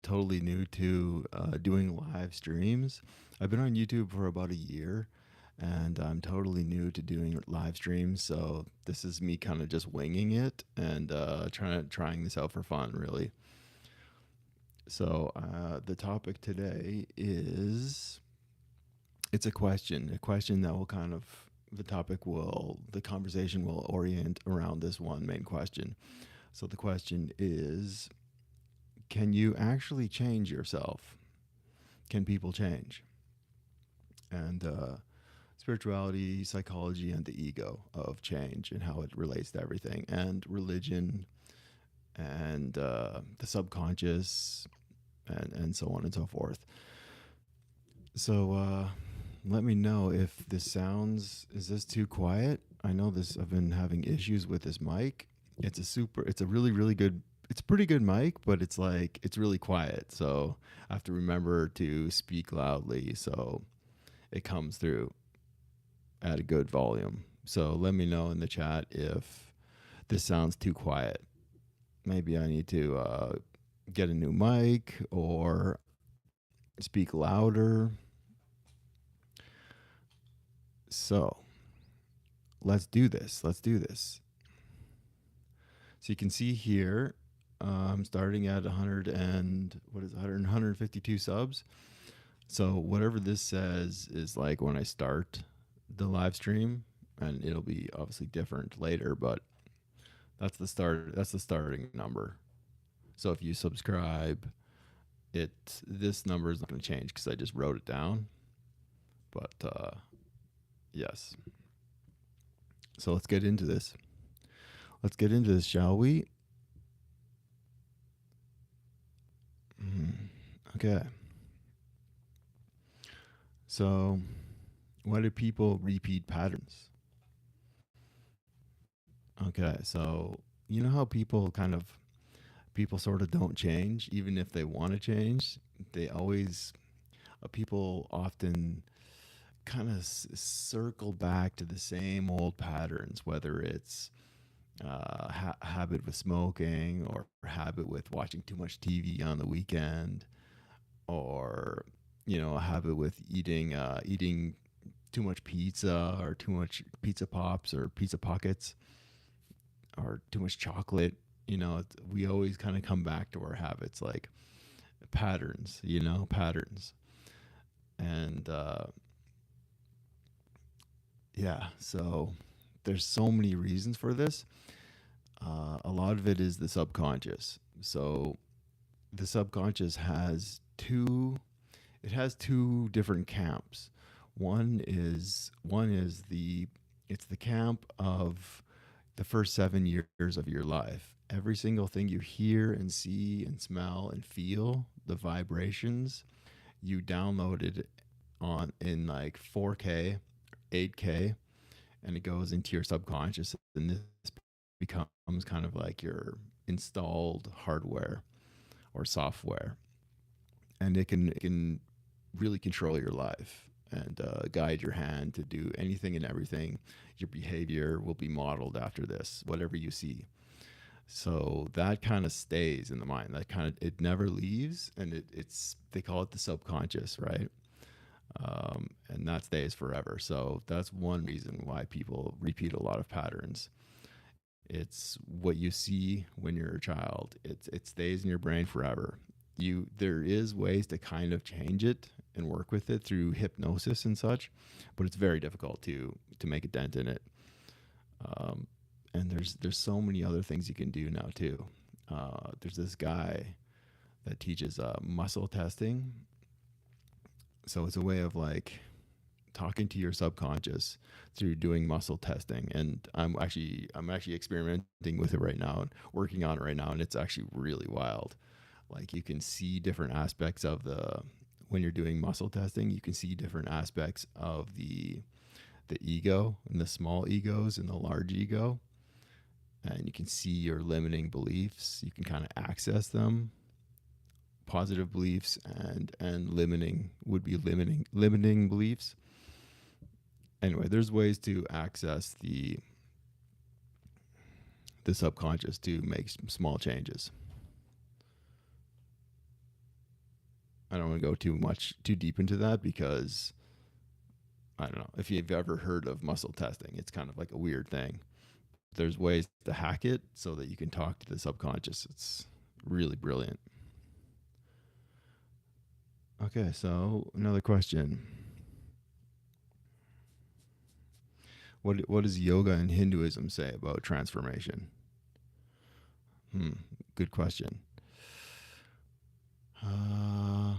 totally new to doing live streams. I've been on YouTube for about a year, and I'm totally new to doing live streams. So this is me kind of just winging it and trying this out for fun, really. So the topic today is it's a question that will kind of the conversation will orient around this one main question. So the question is, can you actually change yourself? Can people change? And spirituality, psychology, and the ego of change and how it relates to everything, and religion, and the subconscious, and so on and so forth. So let me know if is this too quiet? I know this, I've been having issues with this mic. It's a really, really good, it's a pretty good mic, but it's really quiet. So I have to remember to speak loudly so it comes through at a good volume. So let me know in the chat if this sounds too quiet. Maybe I need to get a new mic or speak louder. So let's do this. Let's do this. So you can see here, I'm starting at 152 subs. So whatever this says is like when I start the live stream, and it'll be obviously different later, but that's the start. That's the starting number. So if you subscribe, this number is not going to change because I just wrote it down. But yes. So let's get into this. Let's get into this, shall we? Okay. So, why do people repeat patterns? Okay, so you know how people sort of don't change, even if they want to change. They always, people often kind of circle back to the same old patterns, whether it's habit with smoking, or habit with watching too much TV on the weekend, or a habit with eating too much pizza, or too much pizza pops or pizza pockets, or too much chocolate. We always kind of come back to our habits, like patterns, patterns. And yeah, so there's so many reasons for this. A lot of it is the subconscious. So the subconscious has two different camps. One is it's the camp of the first 7 years of your life. Every single thing you hear and see and smell and feel, the vibrations, you downloaded on in like 4K, 8K, and it goes into your subconscious, and this becomes kind of like your installed hardware or software, and it can really control your life and guide your hand to do anything and everything. Your behavior will be modeled after this, whatever you see. So that kind of stays in the mind. That kind of, it never leaves, and it's they call it the subconscious, right? And that stays forever. So that's one reason why people repeat a lot of patterns. It's what you see when you're a child. It stays in your brain forever. There is ways to kind of change it and work with it through hypnosis and such, but it's very difficult to make a dent in it. And there's so many other things you can do now too. There's this guy that teaches muscle testing. So it's a way of like talking to your subconscious through doing muscle testing, and I'm actually experimenting with it right now and working on it right now, and it's actually really wild. Like, you can see different aspects of the when you're doing muscle testing, you can see different aspects of the ego, and the small egos and the large ego, and you can see your limiting beliefs. You can kind of access them. Positive beliefs and limiting beliefs. Anyway, there's ways to access the subconscious to make small changes. I don't want to go too deep into that because I don't know if you've ever heard of muscle testing. It's kind of like a weird thing. There's ways to hack it so that you can talk to the subconscious. It's really brilliant. Okay, so another question. What does yoga and Hinduism say about transformation? Good question. Uh,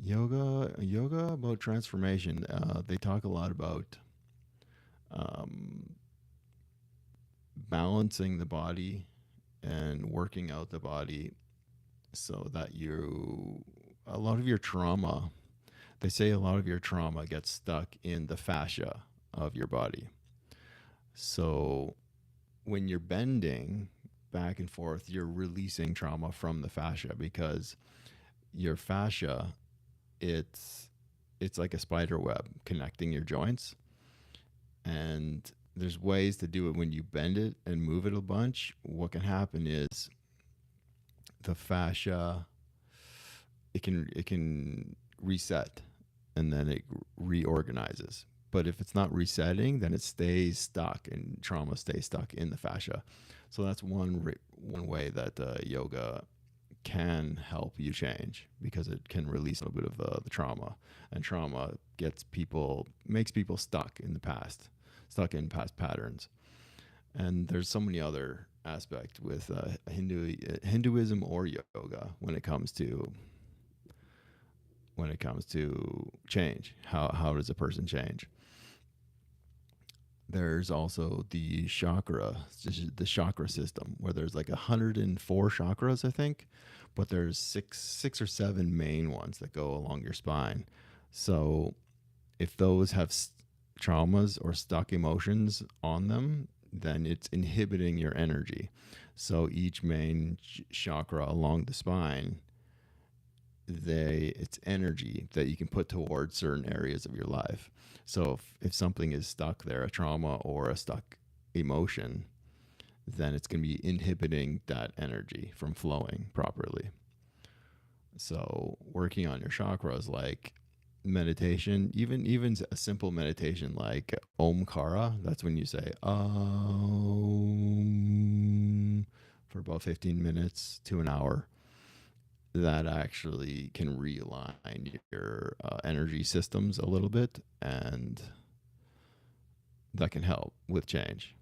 yoga about transformation. They talk a lot about um, balancing the body and working out the body so that a lot of your trauma, they say a lot of your trauma gets stuck in the fascia of your body. So when you're bending back and forth, you're releasing trauma from the fascia because your fascia, it's it's like a spider web connecting your joints, and there's ways to do it when you bend it and move it a bunch. What can happen is the fascia, it can reset, and then it reorganizes. But if it's not resetting, then it stays stuck, and trauma stays stuck in the fascia. So that's one way that yoga can help you change, because it can release a little bit of the trauma, and trauma makes people stuck in the past, stuck in past patterns. And there's so many other aspects with Hinduism or yoga when it comes to change. How does a person change? There's also the chakra system, where there's like 104 chakras, I think, but there's six or seven main ones that go along your spine. So if those have traumas or stuck emotions on them, then it's inhibiting your energy. So each main chakra along the spine, it's energy that you can put towards certain areas of your life. So if something is stuck there, a trauma or a stuck emotion, then it's going to be inhibiting that energy from flowing properly. So working on your chakras, like meditation, even a simple meditation like Omkara, that's when you say Om for about 15 minutes to an hour. That actually can realign your energy systems a little bit, and that can help with change.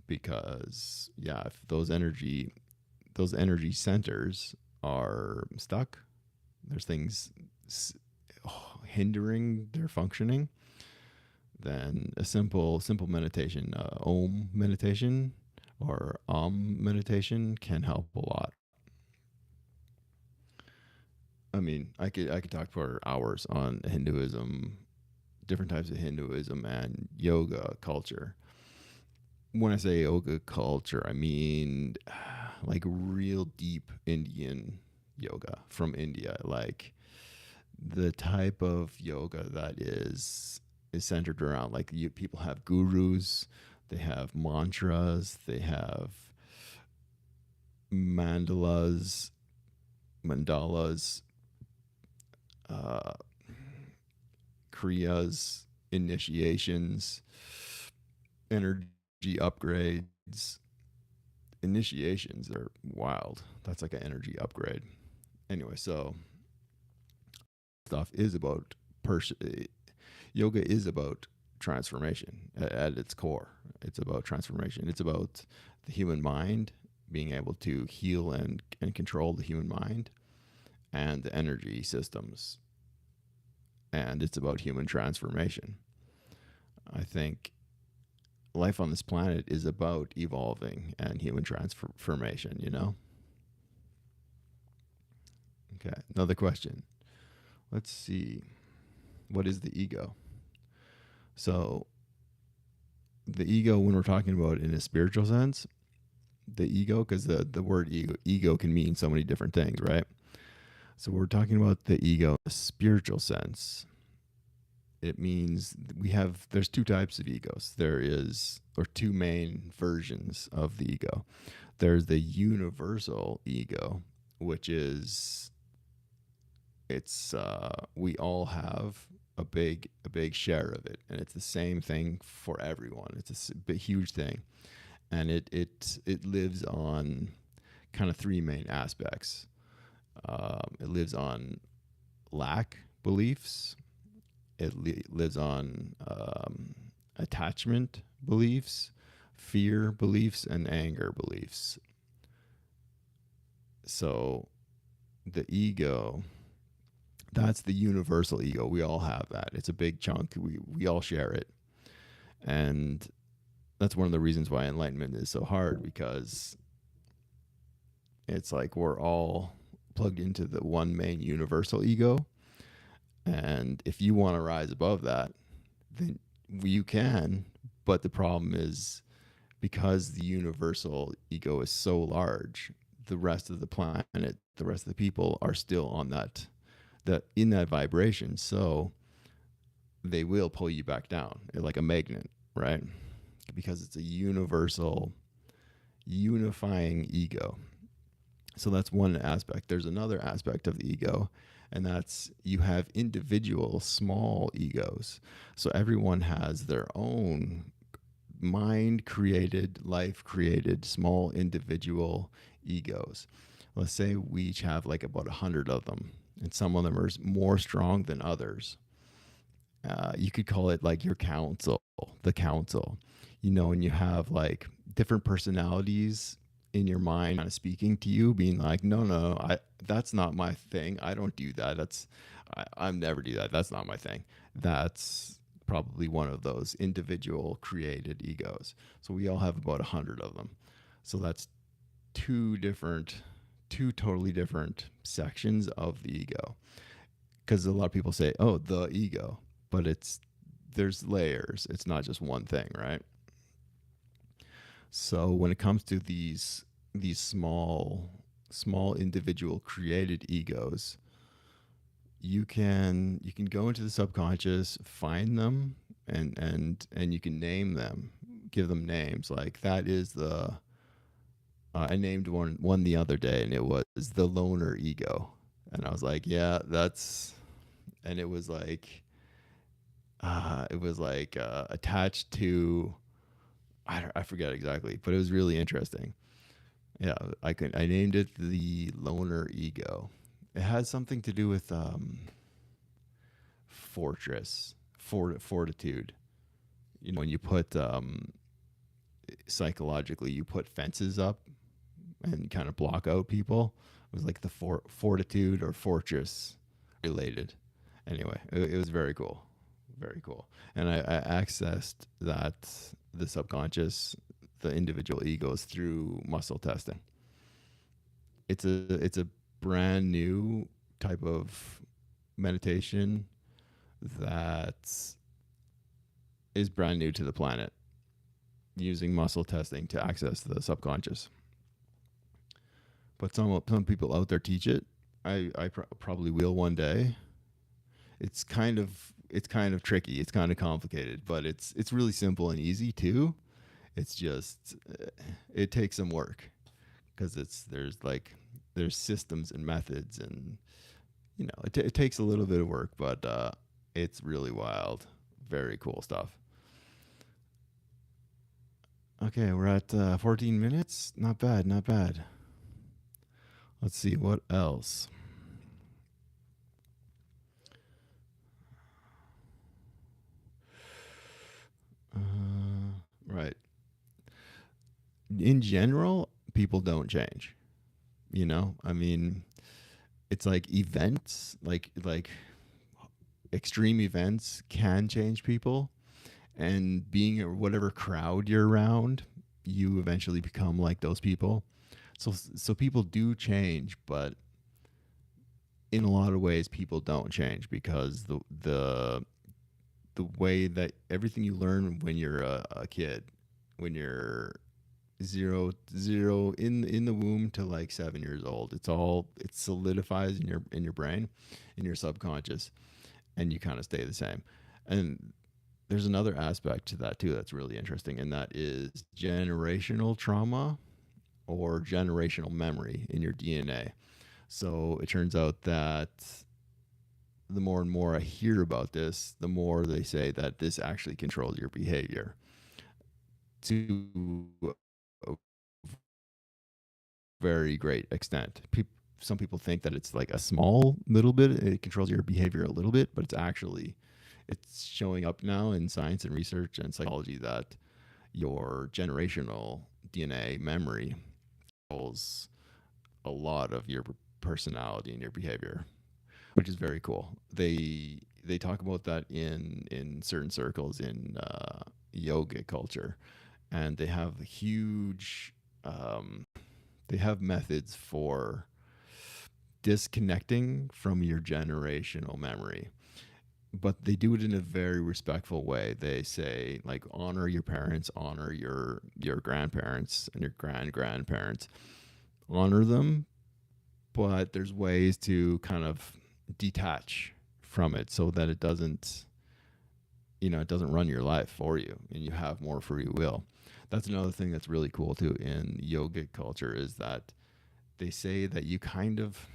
Because yeah, if those energy centers are stuck, there's things hindering their functioning, then a simple meditation, Om meditation or meditation, can help a lot. I mean, I could talk for hours on Hinduism, different types of Hinduism and yoga culture. When I say yoga culture, I mean like real deep Indian yoga from India, like the type of yoga that is centered around, like, people have gurus, they have mantras, they have mandalas, mandalas, uh, kriyas, initiations, energy upgrades. Initiations are wild. That's like an energy upgrade. Anyway, so stuff is about yoga is about transformation at its core. It's about transformation. It's about the human mind, being able to heal and control the human mind and the energy systems. And it's about human transformation. I think life on this planet is about evolving and human transformation, you know? Okay, another question. Let's see. What is the ego? So, the ego, when we're talking about in a spiritual sense, the ego, because the word ego can mean so many different things, right? So, we're talking about the ego in a spiritual sense. It means there's two types of egos. Or two main versions of the ego. There's the universal ego, which is it's we all have a big share of it, and it's the same thing for everyone. It's a big, huge thing, and it lives on kind of three main aspects. It lives on lack beliefs. It lives on attachment beliefs, fear beliefs, and anger beliefs. So the ego, that's the universal ego. We all have that. It's a big chunk. We all share it. And that's one of the reasons why enlightenment is so hard, because it's like we're all plugged into the one main universal ego. And if you want to rise above that, then you can. But the problem is, because the universal ego is so large, the rest of the planet, the rest of the people are still on that in that vibration. So they will pull you back down like a magnet, right? Because it's a universal unifying ego. So that's one aspect. There's another aspect of the ego, and that's you have individual small egos. So everyone has their own mind created, life created, small individual egos. Let's say we each have like about 100 of them, and some of them are more strong than others. You could call it like your council, the council, and you have like different personalities in your mind kind of speaking to you, being like, no, that's not my thing. I don't do that. I never do that. That's not my thing. That's probably one of those individual created egos. So we all have about 100 of them. So that's two totally different sections of the ego. Because a lot of people say, oh, the ego, but there's layers. It's not just one thing, right? So when it comes to these small individual created egos, you can go into the subconscious, find them, and you can name them, give them names. Like that is the I named one the other day, and it was the loner ego, and I was like, yeah, that's, and it was like attached to, I forget exactly, but it was really interesting. Yeah, I named it the loner ego. It has something to do with fortitude. When you put psychologically, you put fences up and kind of block out people. It was like the fortitude or fortress related. Anyway, it was very cool, very cool. And I accessed the subconscious, the individual egos, through muscle testing. It's a brand new type of meditation that is brand new to the planet, using muscle testing to access the subconscious. But some people out there teach it. I probably will one day. It's kind of tricky. It's kind of complicated, but it's really simple and easy too. It's just it takes some work, because there's systems and methods, and it takes a little bit of work, but it's really wild, very cool stuff. Okay, we're at 14 minutes. Not bad, not bad. Let's see what else. Right. In general, people don't change. I mean, it's like events, like extreme events can change people, and being whatever crowd you're around, you eventually become like those people. So people do change, but in a lot of ways, people don't change, because the way that everything you learn when you're a kid, when you're zero in the womb to like 7 years old, it solidifies in your brain, in your subconscious, and you kind of stay the same. And there's another aspect to that too that's really interesting, and that is generational trauma or generational memory in your DNA. So it turns out that the more and more I hear about this, the more they say that this actually controls your behavior to a very great extent. Some people think that it's like a small little bit, it controls your behavior a little bit, but it's showing up now in science and research and psychology that your generational DNA memory controls a lot of your personality and your behavior, which is very cool. They talk about that in certain circles in yoga culture, and um, they have methods for disconnecting from your generational memory, but they do it in a very respectful way. They say like honor your parents, honor your grandparents and your grandparents, honor them, but there's ways to kind of detach from it so that it doesn't run your life for you and you have more free will. That's another thing that's really cool too in yogic culture is that they say that you kind of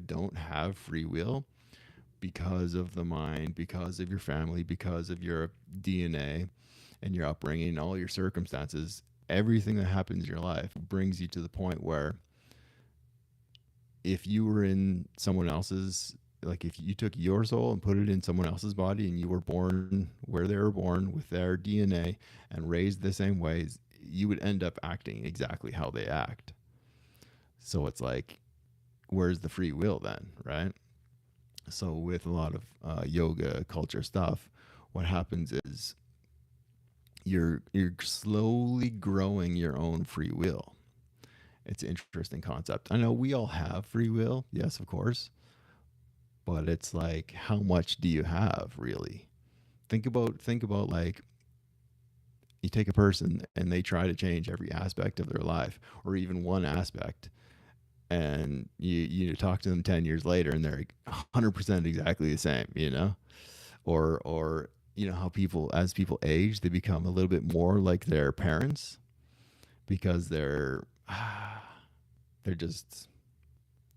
don't have free will because of the mind, because of your family, because of your DNA and your upbringing, all your circumstances. Everything that happens in your life brings you to the point where if you were in someone else's, like if you took your soul and put it in someone else's body and you were born where they were born with their DNA and raised the same ways, you would end up acting exactly how they act. So it's like, where's the free will then, right? So with a lot of yoga culture stuff, what happens is you're slowly growing your own free will. It's an interesting concept. I know we all have free will, yes, of course, but it's like how much do you have really? Think about like you take a person and they try to change every aspect of their life or even one aspect, and you talk to them 10 years later and they're like 100% exactly the same, or how people as people age they become a little bit more like their parents because they're just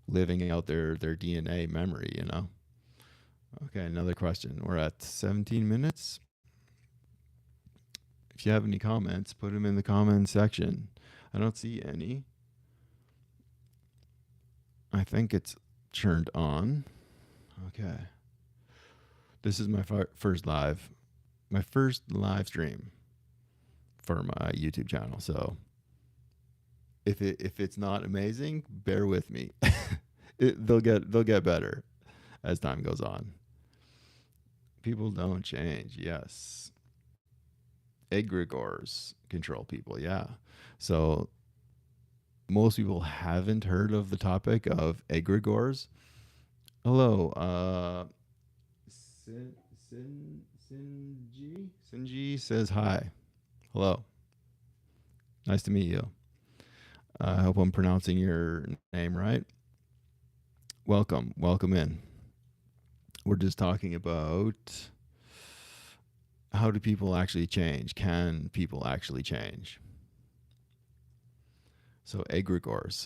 living out their DNA memory. Okay, another question. We're at 17 minutes. If you have any comments, put them in the comment section. I don't see any. I think it's turned on. Okay. This is my my first live stream for my YouTube channel. So if it's not amazing, bear with me. They'll get better as time goes on. People don't change. Yes. Egregores control people. Yeah. So most people haven't heard of the topic of egregores. Hello, Sin, Sinji says hi. Hello, nice to meet you. I hope I'm pronouncing your name right. Welcome in. We're just talking about how do people actually change? Can people actually change? So egregores.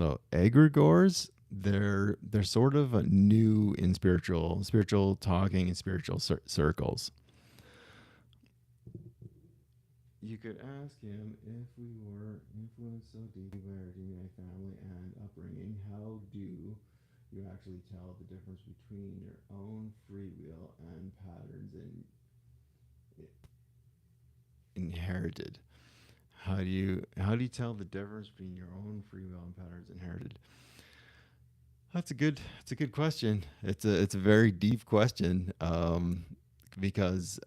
They're sort of a new in spiritual talking and spiritual circles. You could ask him if we were influenced so deeply by our DNA, family, and upbringing. How do you actually tell the difference between your own free will and patterns inherited? How do you tell the difference between your own free will and patterns inherited? That's a good question. It's a very deep question, because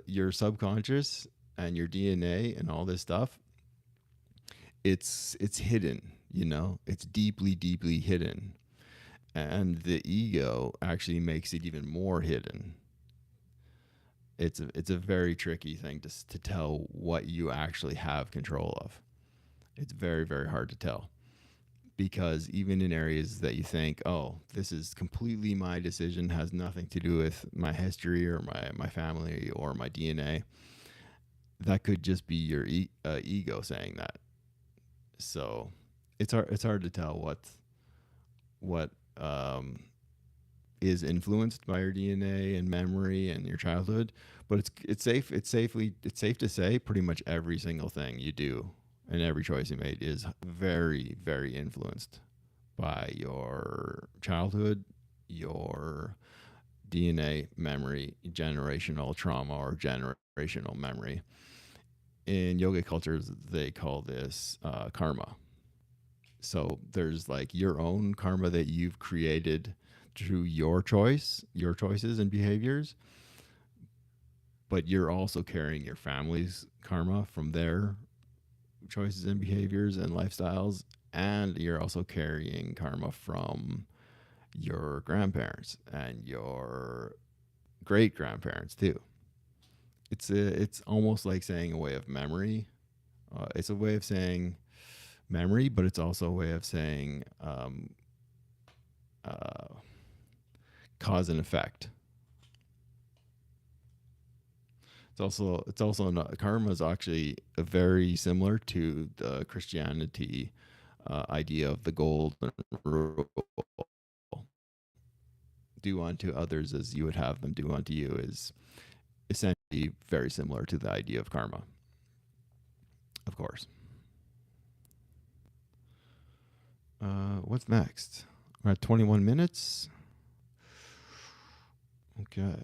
your subconscious and your DNA and all this stuff, it's hidden. It's deeply hidden, and the ego actually makes it even more hidden. It's a very tricky thing to tell what you actually have control of. It's very very hard to tell because even in areas that you think, oh, this is completely my decision, has nothing to do with my history or my family or my DNA, that could just be your ego saying that. So it's hard to tell what is influenced by your DNA and memory and your childhood, but it's safe to say pretty much every single thing you do and every choice you made is very very influenced by your childhood, your DNA memory, generational trauma or generational memory. In yoga cultures, they call this karma. So there's like your own karma that you've created through your choices and behaviors, but you're also carrying your family's karma from their choices and behaviors and lifestyles, and you're also carrying karma from your grandparents and your great grandparents too. It's almost like saying a way of memory. It's a way of saying memory, but it's also a way of saying uh, cause and effect. It's also not, karma is actually very similar to the Christianity idea of the golden rule. Do unto others as you would have them do unto you is essentially very similar to the idea of karma, of course. What's next? We're at 21 minutes. Okay.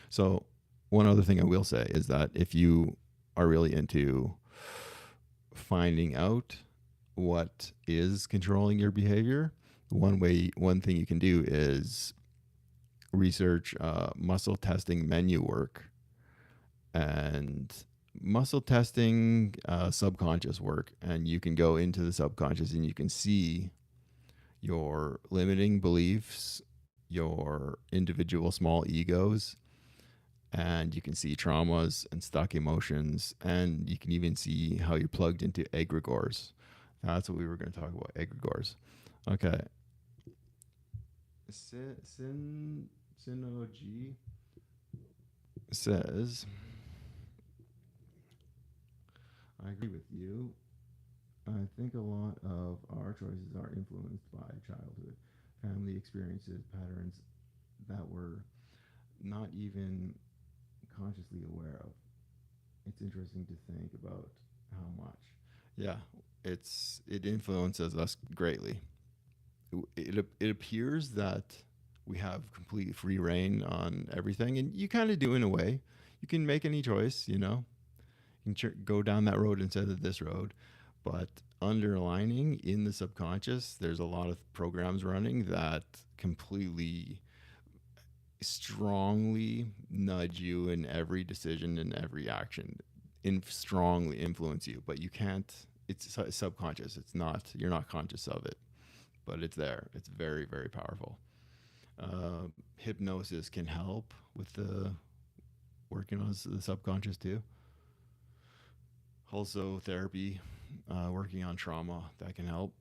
So, one other thing I will say is that if you are really into finding out what is controlling your behavior, one thing you can do is research muscle testing menu work and muscle testing subconscious work, and you can go into the subconscious and you can see your limiting beliefs, your individual small egos, and you can see traumas and stuck emotions, and you can even see how you're plugged into egregores. That's what we were going to talk about, egregores. Okay. Synology says, I agree with you. I think a lot of our choices are influenced by childhood, family experiences, patterns that we're not even consciously aware of. It's interesting to think about how much. Yeah, it influences us greatly. It appears that we have complete free reign on everything, and you kind of do in a way. You can make any choice, you know. You can go down that road instead of this road, but underlining in the subconscious, there's a lot of programs running that completely strongly nudge you in every decision and every action, strongly influence you, but you can't. It's subconscious. It's not. You're not conscious of it, but it's there. It's very very powerful. Hypnosis can help with the working on the subconscious too. Also, therapy, working on trauma, that can help.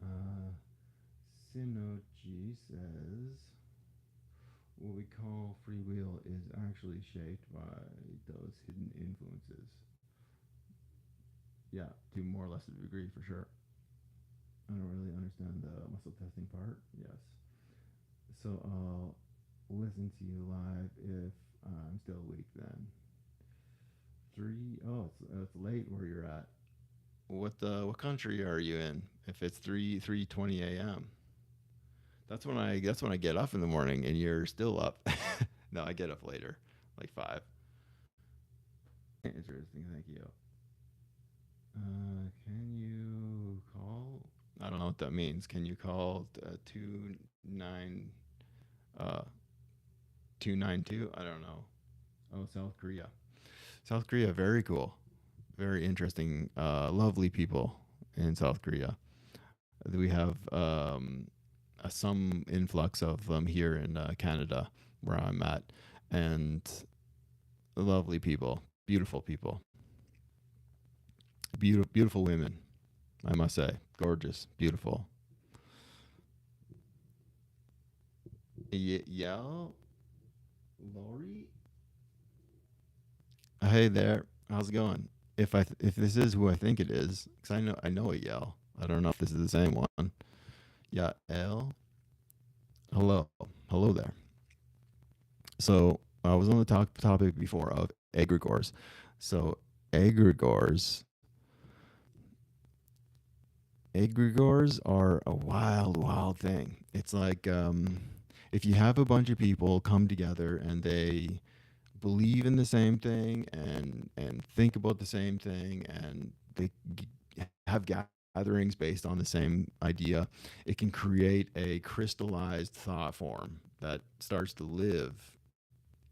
Uh, Synogy says what we call free will is actually shaped by those hidden influences. Yeah, to more or less a degree for sure. I don't really understand the muscle testing part. Yes. So I'll listen to you live if I'm still awake then. Three. Oh, it's late where you're at. What country are you in? If it's 3:20 a.m. That's when I get up in the morning and you're still up. No, I get up later, like 5. Interesting. Thank you. Can you call? I don't know what that means. Can you call 29 uh 292? I don't know. Oh, South Korea. South Korea, very cool. Very interesting. Lovely people in South Korea. We have some influx of them here in Canada, where I'm at, and lovely people, beautiful people, beautiful women. I must say, gorgeous, beautiful. Yeah, Lori. Hey there, how's it going? If this is who I think it is, because I know a Yell. I don't know if this is the same one. Yael. Hello. Hello there. So I was on the topic before of egregores. So egregores, egregores are a wild, wild thing. It's like if you have a bunch of people come together and they believe in the same thing and think about the same thing and they have gatherings based on the same idea, it can create a crystallized thought form that starts to live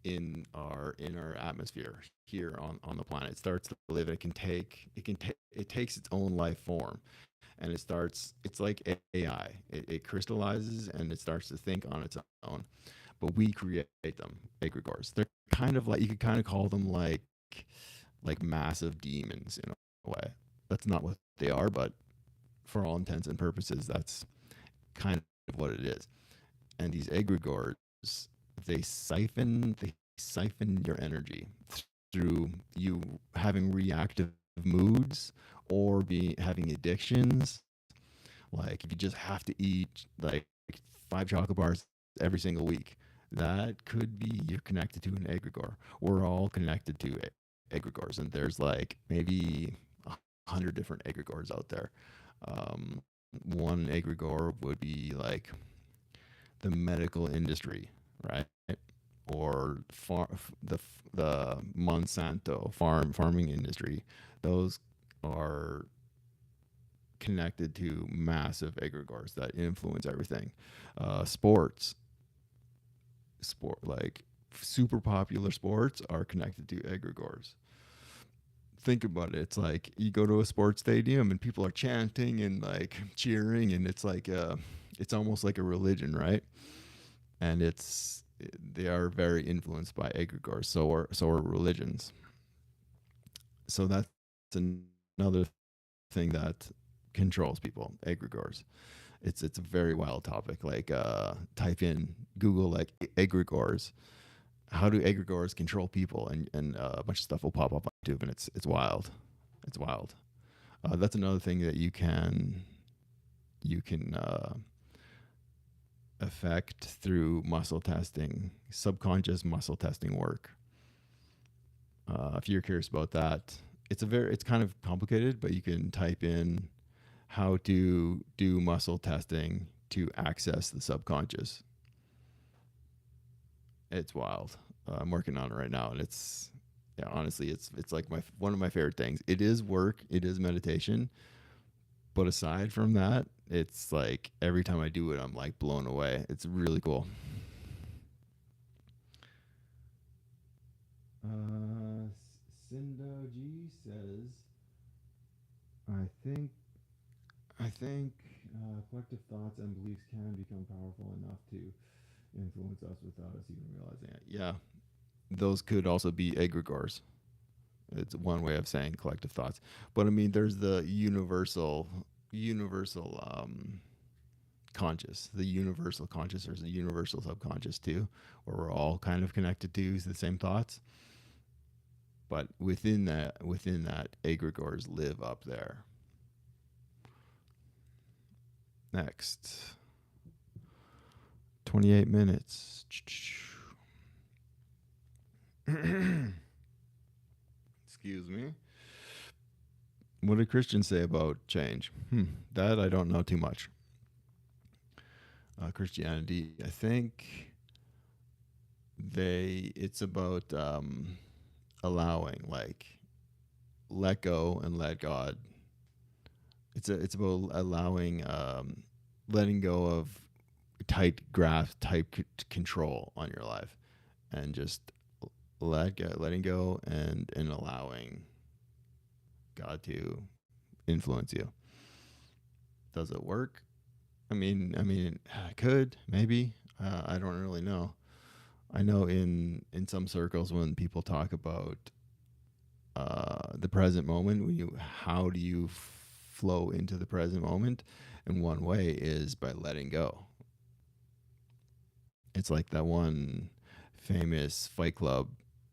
in our atmosphere here on the planet. It starts to live. It takes its own life form, and it's like AI. It crystallizes and it starts to think on its own, but we create them, egregores. They're kind of like, you could kind of call them like massive demons in a way. That's not what they are, but for all intents and purposes, that's kind of what it is. And these egregores, they siphon your energy through you having reactive moods or be having addictions. Like if you just have to eat like 5 chocolate bars every single week, that could be you're connected to an egregore. We're all connected to egregores, and there's like maybe 100 different egregores out there. Um, One egregore would be like the medical industry, right? Or the Monsanto farming industry. Those are connected to massive egregores that influence everything. Sports, like super popular sports are connected to egregores. Think about it. It's like you go to a sports stadium and people are chanting and like cheering, and it's almost like a religion, right? And they are very influenced by egregores. So are religions. So that's another thing that controls people. Egregores. It's a very wild topic. Like type in Google like egregores. How do egregores control people? And a bunch of stuff will pop up on YouTube, and it's wild. It's wild. That's another thing that you can affect through muscle testing, subconscious muscle testing work. If you're curious about that, it's kind of complicated, but you can type in how to do muscle testing to access the subconscious. It's wild. I'm working on it right now, and yeah, honestly, it's like my one of my favorite things. It is work, it is meditation, but aside from that, it's like every time I do it, I'm like blown away. It's really cool. Uh, Cindo G says, I think I think collective thoughts and beliefs can become powerful enough to influence us without us even realizing it. Yeah, those could also be egregores. It's one way of saying collective thoughts. But I mean, there's the universal conscious, the universal conscious. There's the universal subconscious too, where we're all kind of connected to the same thoughts. But within that, egregores live up there. Next, 28 minutes. Excuse me. What do Christians say about change? That I don't know too much. Christianity, I think it's about allowing, like, let go and let God. It's about allowing, letting go of tight grasp, type control on your life, and just letting go and allowing God to influence you. Does it work? I mean, I could maybe. I don't really know. I know in some circles when people talk about the present moment, how do you flow into the present moment? And one way is by letting go. It's like that one famous Fight Club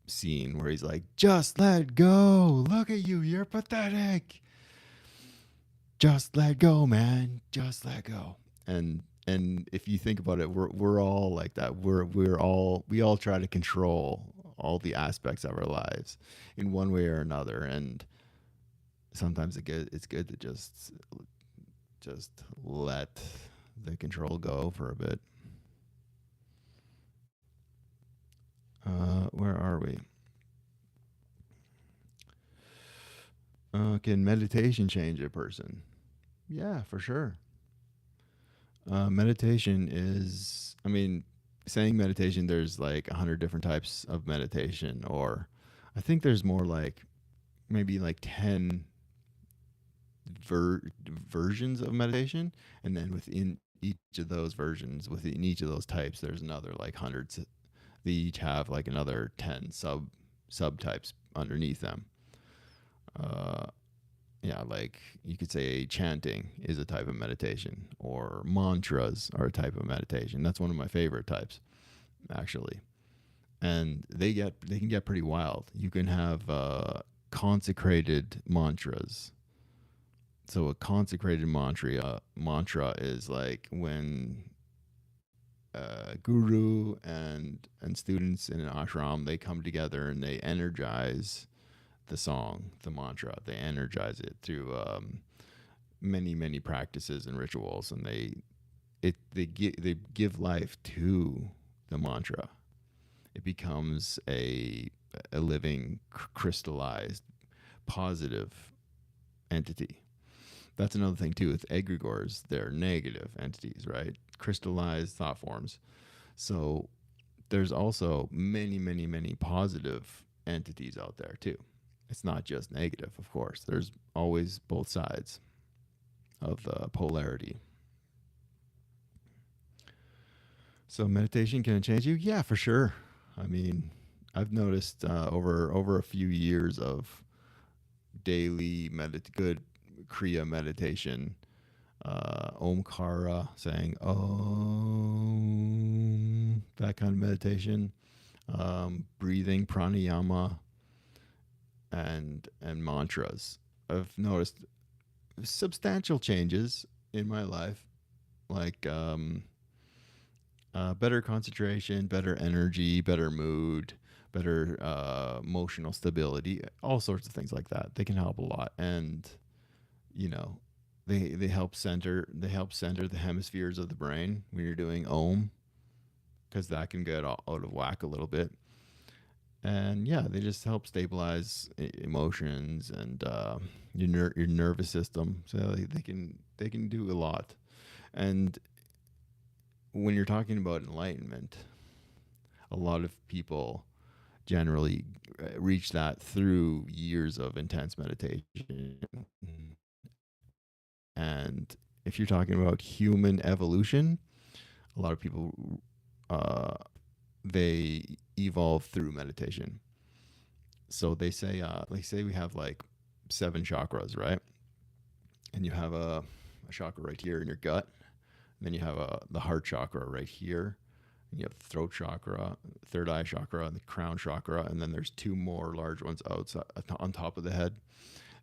scene where he's like, "Just let go. Look at you. You're pathetic. Just let go, man. Just let go." And if you think about it, we're all like that. We all try to control all the aspects of our lives in one way or another. And sometimes it's good to just let the control go for a bit. Where are we? Can meditation change a person? Yeah, for sure. Meditation is, I mean, saying meditation, there's like 100 different types of meditation, or I think there's more like maybe like 10 versions of meditation. And then within each of those versions, within each of those types, there's another like hundreds. They each have like another 10 subtypes underneath them. Uh, yeah, like you could say chanting is a type of meditation, or mantras are a type of meditation. That's one of my favorite types, actually. And they can get pretty wild. You can have consecrated mantras. So a consecrated mantra is like when guru and students in an ashram, they come together and they energize the song, the mantra. They energize it through many practices and rituals, and they give life to the mantra. It becomes a living, crystallized, positive entity. That's another thing too with egregores. They're negative entities, right? Crystallized thought forms. So there's also many positive entities out there too. It's not just negative, of course. There's always both sides of the polarity. So meditation can it change you? Yeah, for sure. I mean, I've noticed over a few years of daily good Kriya meditation, Omkara, saying Om, that kind of meditation, breathing, pranayama, and mantras. I've noticed substantial changes in my life, like better concentration, better energy, better mood, better emotional stability, all sorts of things like that. They can help a lot, and you know, they help center the hemispheres of the brain when you're doing Om, because that can get out of whack a little bit. And yeah, they just help stabilize emotions and your nervous system. So they can do a lot. And when you're talking about enlightenment, a lot of people generally reach that through years of intense meditation. And if you're talking about human evolution, a lot of people uh, they evolve through meditation. So they say we have like 7 chakras, right? And you have a chakra right here in your gut. And then you have the heart chakra right here. And you have the throat chakra, third eye chakra, and the crown chakra. And then there's 2 more large ones outside on top of the head.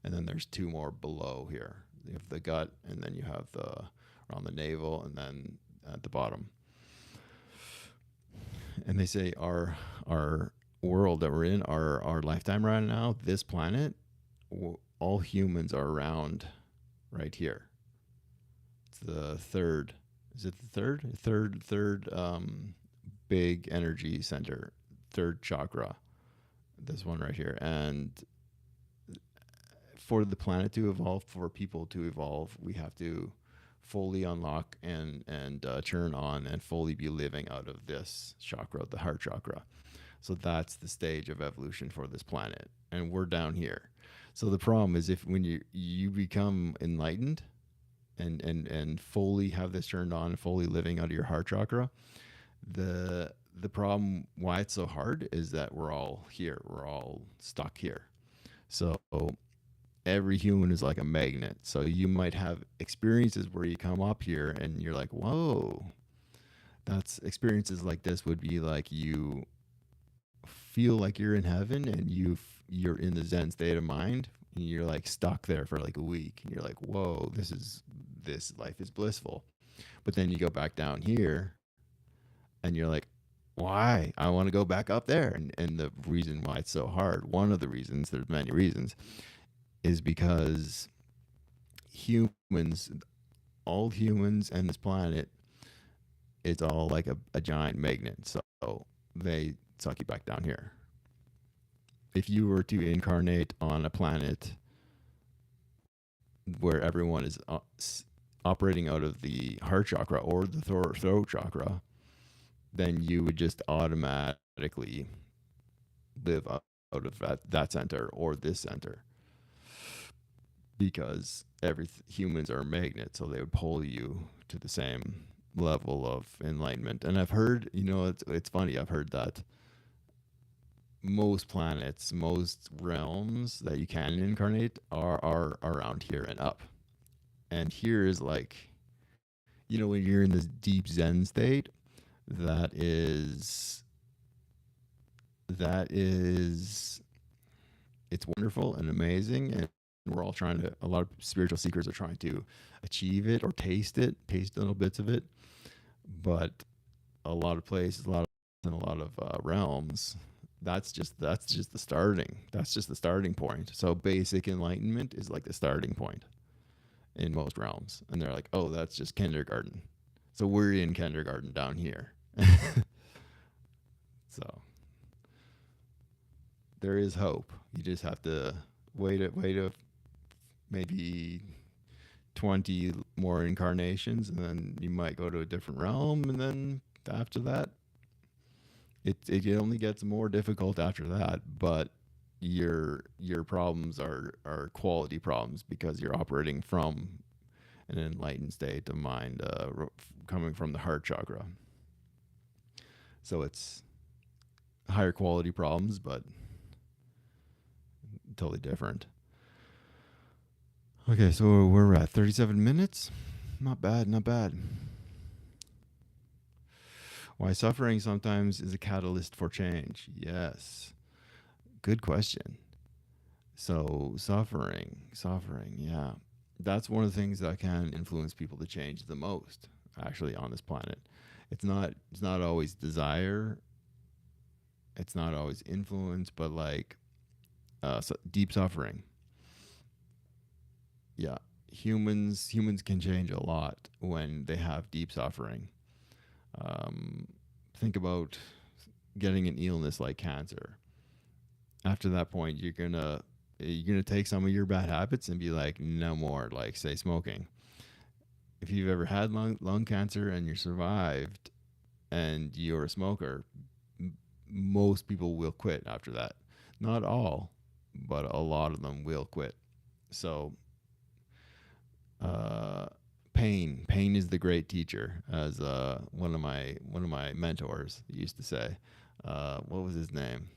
And then there's 2 more below here. You have the gut, and then you have the around the navel, and then at the bottom. And they say our world that we're in, our lifetime right now, this planet, all humans are around right here. It's the third. Is it the third? Third big energy center, third chakra. This one right here. And for the planet to evolve, for people to evolve, we have to fully unlock and turn on and fully be living out of this chakra, the heart chakra. So that's the stage of evolution for this planet, and we're down here. So the problem is, if when you become enlightened and fully have this turned on, fully living out of your heart chakra, the problem why it's so hard is that we're all here, we're all stuck here. So every human is like a magnet. So you might have experiences where you come up here and you're like, whoa, that's experiences like this would be like you feel like you're in heaven and you're in the Zen state of mind and you're like stuck there for like a week and you're like, whoa, this life is blissful. But then you go back down here and you're like, why? I want to go back up there. And the reason why it's so hard, one of the reasons, there's many reasons, is because humans, all humans and this planet, it's all like a giant magnet. So they suck you back down here. If you were to incarnate on a planet where everyone is operating out of the heart chakra or the throat chakra, then you would just automatically live out of that center or this center, because humans are magnets, so they would pull you to the same level of enlightenment. And I've heard, it's funny, I've heard that most planets, most realms that you can incarnate are around here and up. And here is like, when you're in this deep Zen state, that is it's wonderful and amazing, and we're all a lot of spiritual seekers are trying to achieve it or taste little bits of it. But a lot of places, a lot of realms, that's just the starting point. So basic enlightenment is like the starting point in most realms, and they're like, oh, that's just kindergarten. So we're in kindergarten down here. So there is hope. You just have to wait maybe 20 more incarnations, and then you might go to a different realm, and then after that, it only gets more difficult after that. But your problems are quality problems, because you're operating from an enlightened state of mind, coming from the heart chakra. So it's higher quality problems, but totally different. Okay, so we're at 37 minutes. Not bad, not bad. Why suffering sometimes is a catalyst for change? Yes. Good question. So suffering, yeah. That's one of the things that can influence people to change the most, actually, on this planet. It's not always desire. It's not always influence, but like deep suffering. Yeah, humans can change a lot when they have deep suffering. Think about getting an illness like cancer. After that point, you're gonna take some of your bad habits and be like, no more. Like, say, smoking. If you've ever had lung cancer and you survived, and you're a smoker, most people will quit after that. Not all, but a lot of them will quit. So pain is the great teacher, as one of my mentors used to say. What was his name?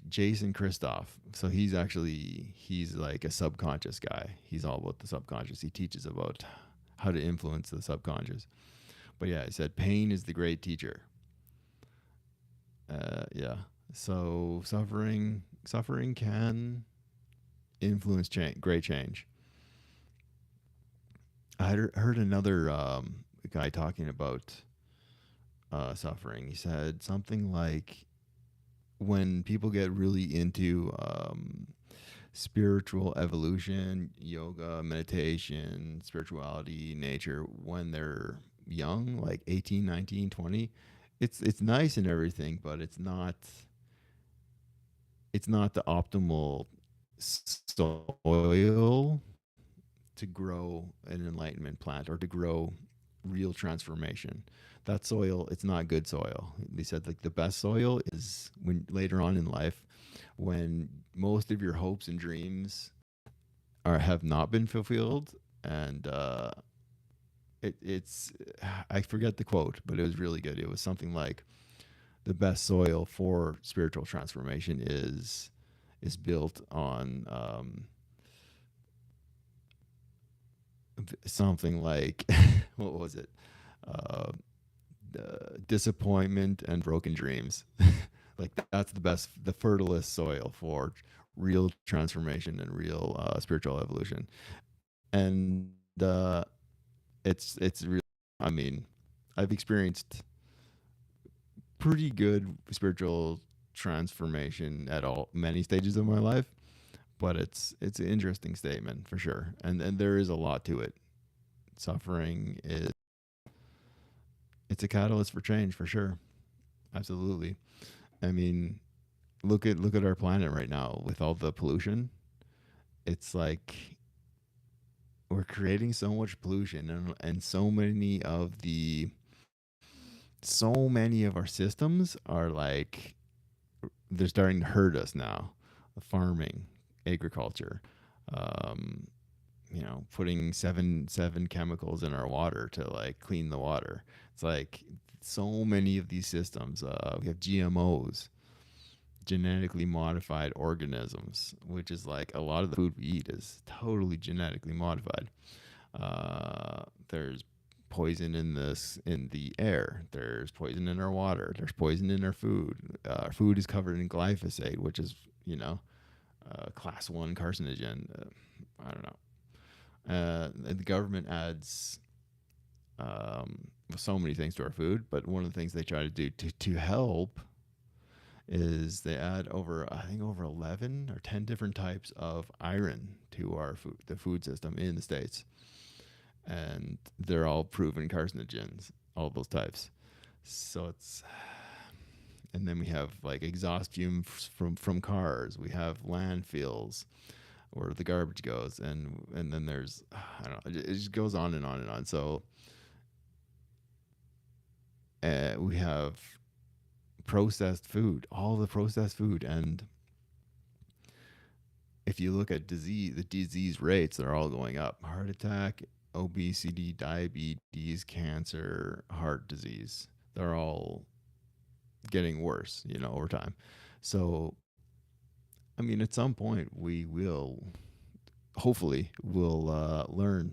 Jason Christoff. So he's like a subconscious guy. He's all about the subconscious. He teaches about how to influence the subconscious. But yeah, he said pain is the great teacher. Yeah. So suffering can influence great change. I heard another guy talking about suffering. He said something like, when people get really into spiritual evolution, yoga, meditation, spirituality, nature, when they're young, like 18, 19, 20, it's nice and everything, but it's not the optimal soil to grow an enlightenment plant or to grow real transformation. That soil, it's not good soil. They said like the best soil is when later on in life, when most of your hopes and dreams have not been fulfilled, and it's I forget the quote, but it was really good. It was something like, the best soil for spiritual transformation is built on something like what was it? Uh, Disappointment and broken dreams. Like that's the fertilest soil for real transformation and real spiritual evolution. And uh, it's really, I mean, I've experienced pretty good spiritual transformation at all many stages of my life, but it's an interesting statement for sure, and there is a lot to it. Suffering is it's a catalyst for change for sure, absolutely. I mean, look at our planet right now with all the pollution. It's like we're creating so much pollution, and so many of our systems are like they're starting to hurt us now. Farming, agriculture, um, putting seven chemicals in our water to like clean the water. It's like so many of these systems. We have GMOs, genetically modified organisms, which is like a lot of the food we eat is totally genetically modified. There's poison in the air. There's poison in our water. There's poison in our food. Our food is covered in glyphosate, which is class one carcinogen. I don't know. The government adds so many things to our food, but one of the things they try to do to help is they add over I think over 11 or 10 different types of iron to our food, the food system in the states, and they're all proven carcinogens, all those types. So it's and then we have like exhaust fumes from cars. We have landfills where the garbage goes, and then there's I don't know, it just goes on and on and on. So we have processed food, all the processed food, and if you look at the disease rates, they're all going up. Heart attack, obesity, diabetes, cancer, heart disease. They're all getting worse, over time. So, I mean, at some point, we will hopefully we'll learn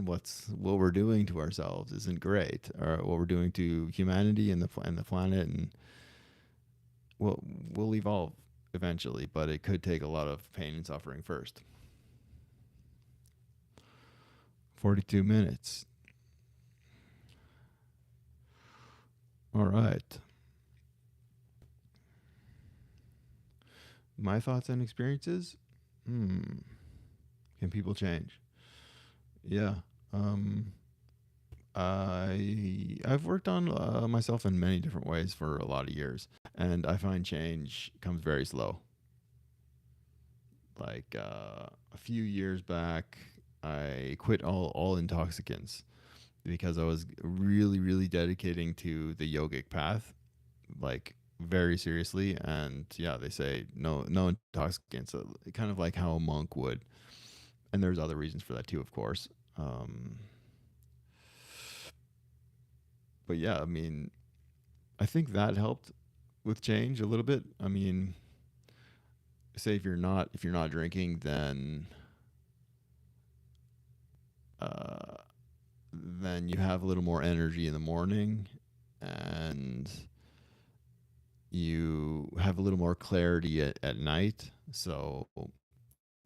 what we're doing to ourselves isn't great, or what we're doing to humanity and the planet, and we'll we'll evolve eventually, but it could take a lot of pain and suffering first. 42 minutes. All right. My thoughts and experiences? Hmm. Can people change? Yeah. Um I've worked on myself in many different ways for a lot of years, and I find change comes very slow. Like a few years back, I quit all intoxicants because I was really really dedicating to the yogic path, like very seriously. And yeah, they say no intoxicants, kind of like how a monk would. And there's other reasons for that too, of course. Um, but yeah, I mean, I think that helped with change a little bit. I mean, say if you're not drinking, uh, then you have a little more energy in the morning, and you have a little more clarity at night. So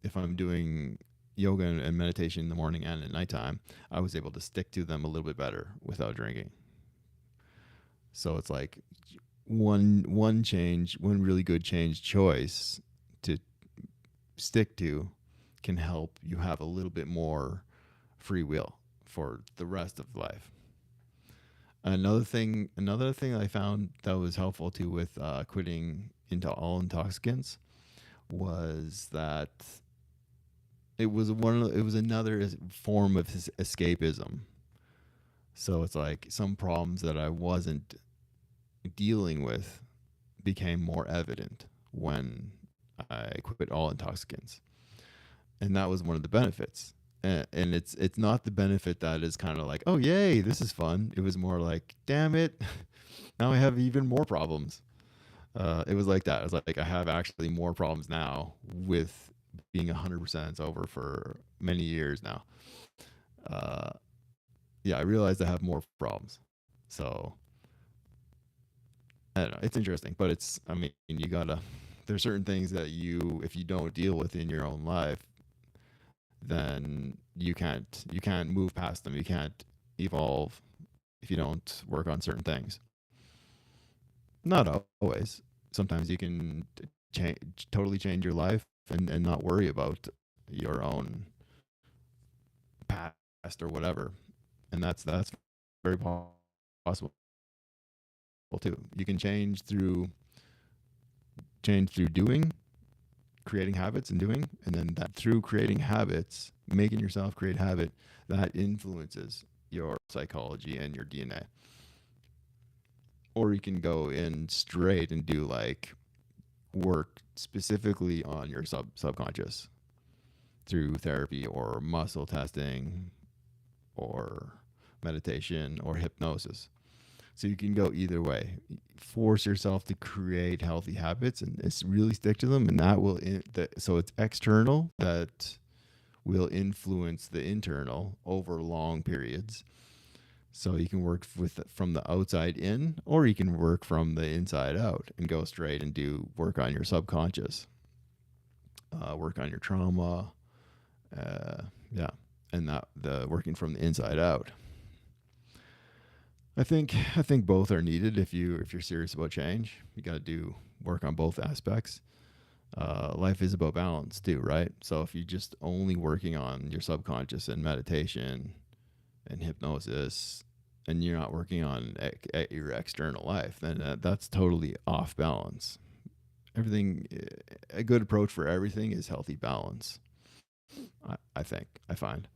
if I'm doing yoga and meditation in the morning and at nighttime, I was able to stick to them a little bit better without drinking. So it's like one really good change choice to stick to can help you have a little bit more free will for the rest of life. Another thing I found that was helpful too with quitting into all intoxicants was that it was another form of escapism. So it's like some problems that I wasn't dealing with became more evident when I quit all intoxicants, and that was one of the benefits. And it's not the benefit that is kind of like, oh yay, this is fun. It was more like, damn it, now I have even more problems. It was like that. It was like I have actually more problems now with being 100% sober for many years now. Uh, yeah, I realized I have more problems. So I don't know. It's interesting, but I mean, you gotta. There's certain things that if you don't deal with in your own life, then you can't move past them. You can't evolve if you don't work on certain things. Not always. Sometimes you can change, totally change your life and not worry about your own past or whatever. And that's very possible too. You can change through doing, creating habits and doing, and then that through creating habits, making yourself create habit, that influences your psychology and your DNA. Or you can go in straight and do like work specifically on your subconscious through therapy or muscle testing or meditation or hypnosis. So you can go either way. Force yourself to create healthy habits and really stick to them, and that will. So it's external that will influence the internal over long periods. So you can work with from the outside in, or you can work from the inside out and go straight and do work on your subconscious, work on your trauma, yeah, and that the working from the inside out. I think both are needed if you're serious about change. You got to do work on both aspects. Life is about balance too, right? So if you're just only working on your subconscious and meditation and hypnosis, and you're not working on your external life, then that's totally off balance. Everything, a good approach for everything is healthy balance. I think I find.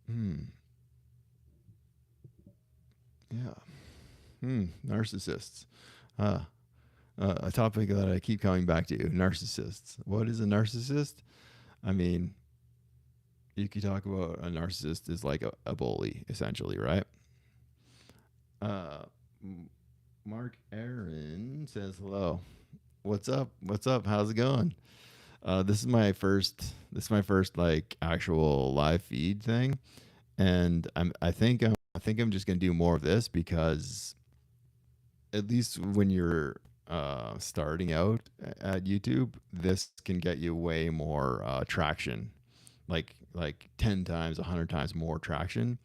Hmm. Yeah. Narcissists. Uh, a topic that I keep coming back to: narcissists. What is a narcissist? I mean, you could talk about a narcissist is like a bully, essentially, right? Uh, Mark Aaron says hello. What's up? What's up? How's it going? This is my first. This is my first like actual live feed thing, and I think I'm just gonna do more of this because at least when you're starting out at YouTube, this can get you way more traction, like 10 times, 100 times more traction,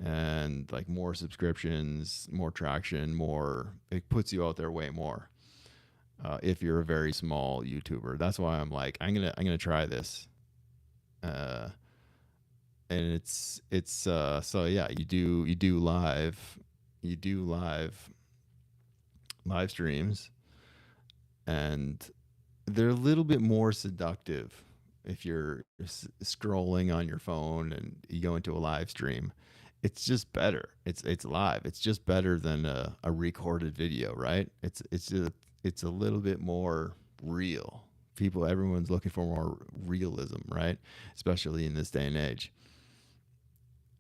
and like more subscriptions, more traction, more. It puts you out there way more. If you're a very small YouTuber, that's why I'm like I'm gonna try this. Uh, and it's so yeah, you do live streams, and they're a little bit more seductive if you're scrolling on your phone and you go into a live stream. It's just better. It's live. It's just better than a recorded video, right? It's a little bit more real. Everyone's looking for more realism, right? Especially in this day and age.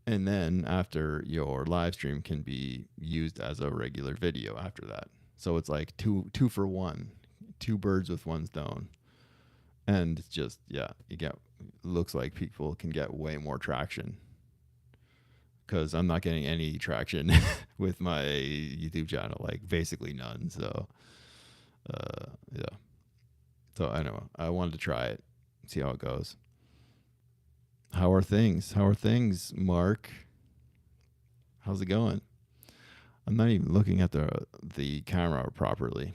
And then after your live stream can be used as a regular video after that. So it's like two for one, two birds with one stone. And it's just yeah, you get looks like people can get way more traction because I'm not getting any traction with my YouTube channel, like basically none. So yeah, so I know I wanted to try it, see how it goes. How are things? How are things, Mark? How's it going? I'm not even looking at the camera properly.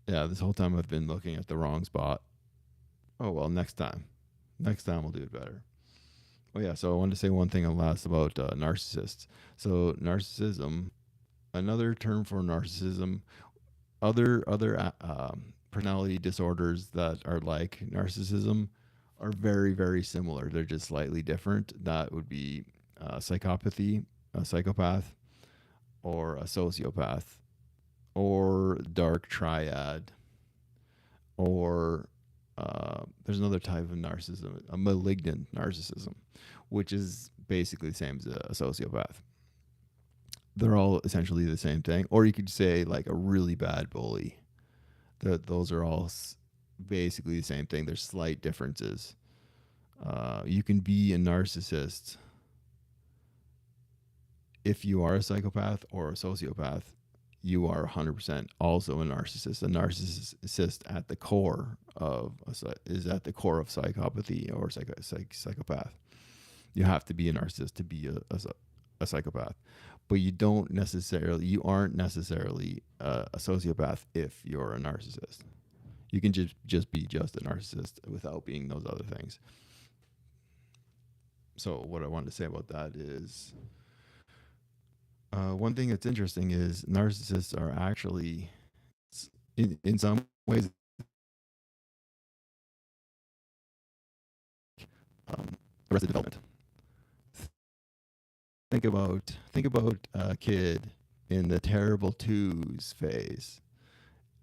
Yeah, this whole time I've been looking at the wrong spot. Oh well, next time. Next time we'll do it better. Oh yeah, so I wanted to say one thing last about narcissists. So narcissism, another term for narcissism, other personality disorders that are like narcissism are very very similar. They're just slightly different. That would be psychopathy, a psychopath, or a sociopath, or dark triad, or there's another type of narcissism, a malignant narcissism, which is basically the same as a sociopath. They're all essentially the same thing. Or you could say like a really bad bully. Those are all basically the same thing. There's slight differences. You can be a narcissist if you are a psychopath or a sociopath. you are 100% also a narcissist. A narcissist at the core of is at the core of psychopathy or psychopath. You have to be a narcissist to be a psychopath, but you aren't necessarily a sociopath if you're a narcissist. You can just be just a narcissist without being those other things. So what I wanted to say about that is one thing that's interesting is narcissists are actually in some ways arrested development. Think about a kid in the terrible twos phase.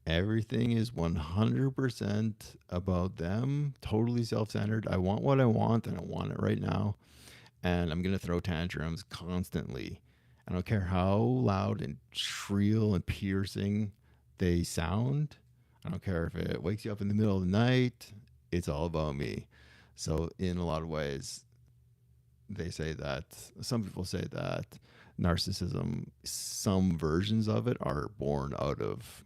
Everything is 100% about them, totally self-centered. I want what I want and I want it right now, and I'm going to throw tantrums constantly. I don't care how loud and shrill and piercing they sound. I don't care if it wakes you up in the middle of the night. It's all about me. So in a lot of ways, they say that some people say that narcissism, some versions of it are born out of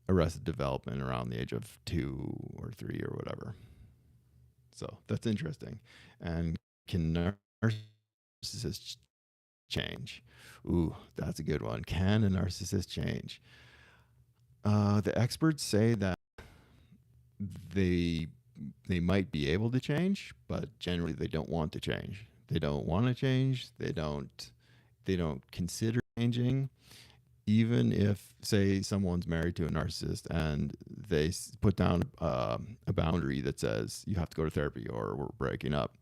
arrested development around the age of 2 or 3 or whatever. So that's interesting. And can narcissists change? Ooh, that's a good one. Can a narcissist change? The experts say that they they might be able to change, but generally they don't want to change. They don't want to change. They don't consider changing. Even if, say, someone's married to a narcissist and they put down a boundary that says you have to go to therapy or we're breaking up,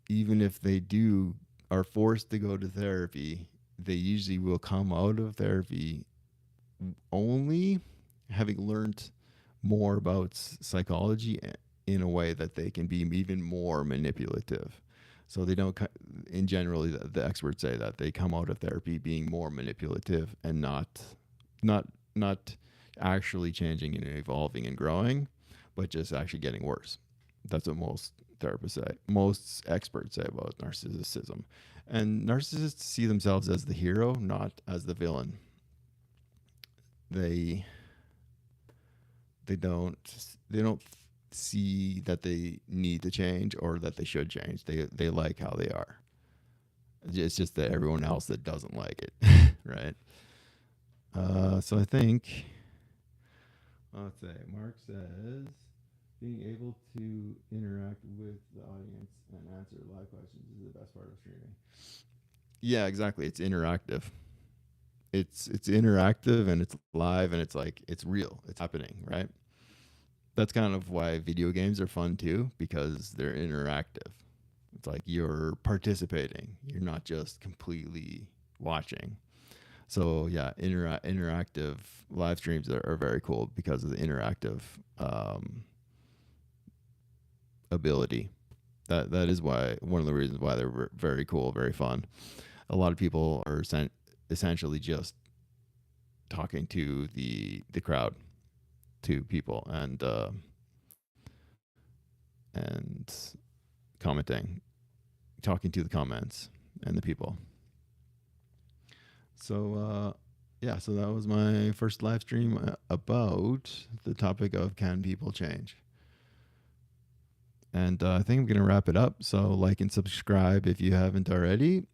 even if they do are forced to go to therapy, they usually will come out of therapy only having learned more about psychology in a way that they can be even more manipulative. So they don't, in general, the experts say that they come out of therapy being more manipulative and not, not actually changing and evolving and growing, but just actually getting worse. That's what most therapists say. Most experts say about narcissism. And narcissists see themselves as the hero, not as the villain. They they don't they don't see that they need to change or that they should change. They like how they are. It's just that everyone else that doesn't like it, right? So I think, let's say, Mark says being able to interact with the audience and answer live questions is the best part of streaming. Yeah, exactly. It's interactive. It's interactive and it's live and it's like it's real. It's happening, right? That's kind of why video games are fun too, because they're interactive. It's like you're participating. You're not just completely watching. So yeah, interactive live streams are very cool because of the interactive ability. That is why one of the reasons why they're very cool, very fun. A lot of people are essentially just talking to the crowd, to people, and commenting, talking to the comments and the people. So yeah, so that was my first live stream about the topic of can people change. And I think I'm going to wrap it up. So like and subscribe if you haven't already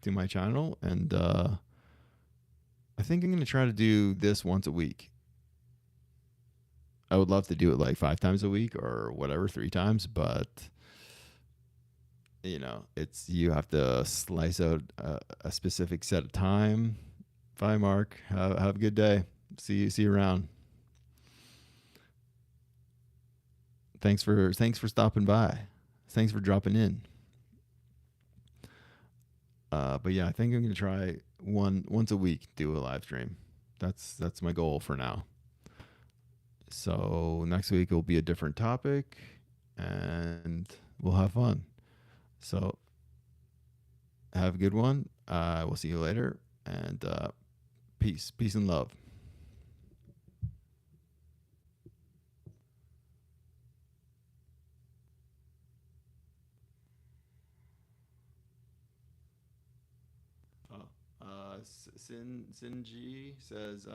to my channel. And I think I'm going to try to do this once a week. I would love to do it like 5 times a week or whatever, 3 times, but it's you have to slice out a specific set of time. Bye, Mark. Have a good day. See you around. Thanks for stopping by. Thanks for dropping in. But yeah, I think I'm gonna try once a week do a live stream. That's my goal for now. So next week will be a different topic, and we'll have fun. So have a good one. We'll see you later, and peace and love. Oh, Sinji says,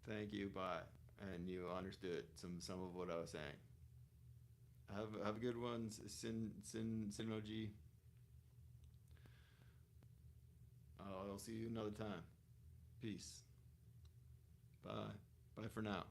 "Thank you, bye," and you understood some of what I was saying. Have a good one, Sinoji. I'll see you another time. Peace. Bye. Bye for now.